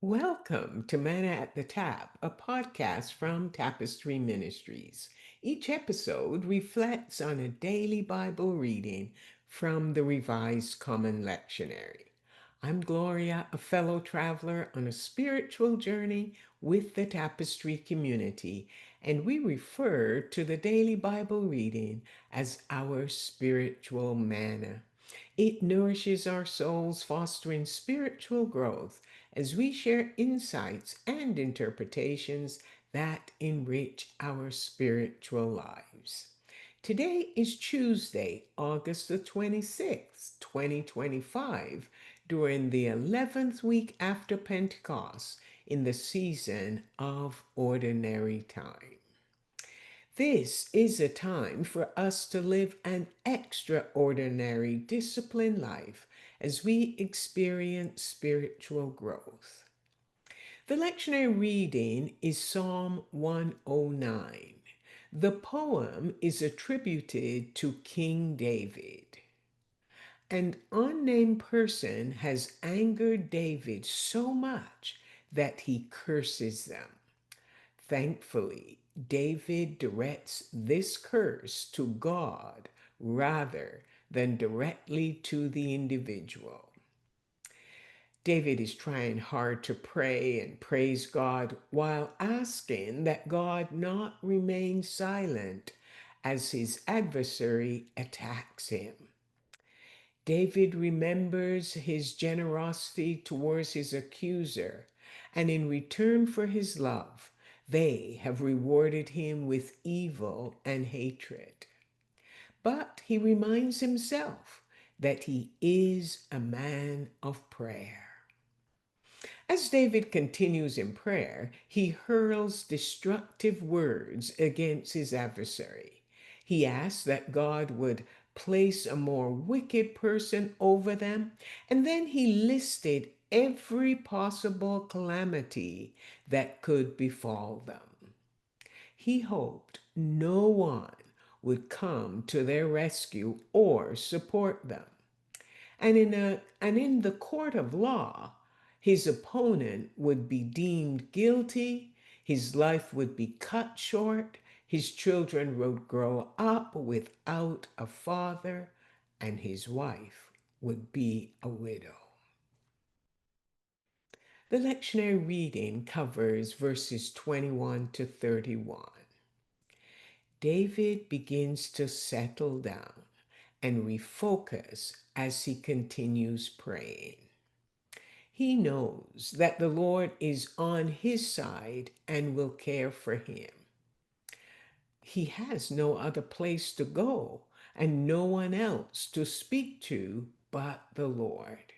Welcome to Manna at the Tap, a podcast from Tapestry Ministries. Each episode reflects on a daily Bible reading from the Revised Common Lectionary. I'm Gloria, a fellow traveler on a spiritual journey with the Tapestry community, and we refer to the daily Bible reading as our spiritual manna. It nourishes our souls, fostering spiritual growth as we share insights and interpretations that enrich our spiritual lives. Today is Tuesday, August the 26th, 2025, during the 11th week after Pentecost in the season of ordinary time. This is a time for us to live an extraordinary disciplined life as we experience spiritual growth. The lectionary reading is Psalm 109. The poem is attributed to King David. An unnamed person has angered David so much that he curses them. Thankfully, David directs this curse to God rather than directly to the individual. David is trying hard to pray and praise God while asking that God not remain silent as his adversary attacks him. David remembers his generosity towards his accuser, and in return for his love, they have rewarded him with evil and hatred. But he reminds himself that he is a man of prayer. As David continues in prayer, he hurls destructive words against his adversary. He asks that God would place a more wicked person over them, and then he listed every possible calamity that could befall them. He hoped no one would come to their rescue or support them. And in the court of law, his opponent would be deemed guilty, his life would be cut short, his children would grow up without a father, and his wife would be a widow. The lectionary reading covers verses 21 to 31. David begins to settle down and refocus as he continues praying. He knows that the Lord is on his side and will care for him. He has no other place to go and no one else to speak to but the Lord.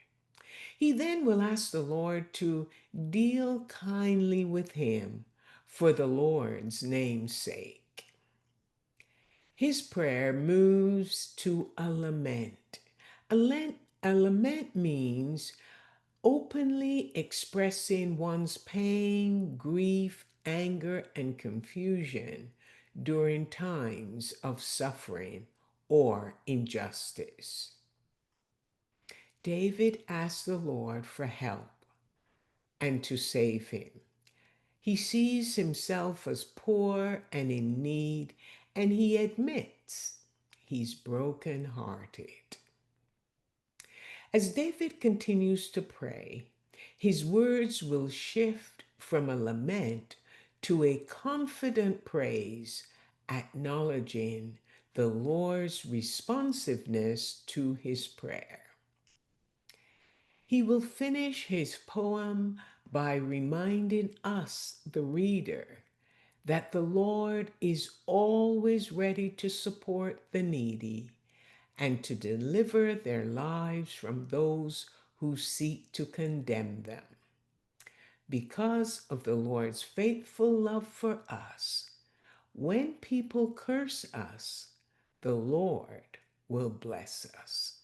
He then will ask the Lord to deal kindly with him for the Lord's name's sake. His prayer moves to a lament. A lament means openly expressing one's pain, grief, anger, and confusion during times of suffering or injustice. David asked the Lord for help and to save him. He sees himself as poor and in need, and he admits he's broken-hearted. As David continues to pray, his words will shift from a lament to a confident praise, acknowledging the Lord's responsiveness to his prayer. He will finish his poem by reminding us, the reader, that the Lord is always ready to support the needy and to deliver their lives from those who seek to condemn them. Because of the Lord's faithful love for us, when people curse us, the Lord will bless us.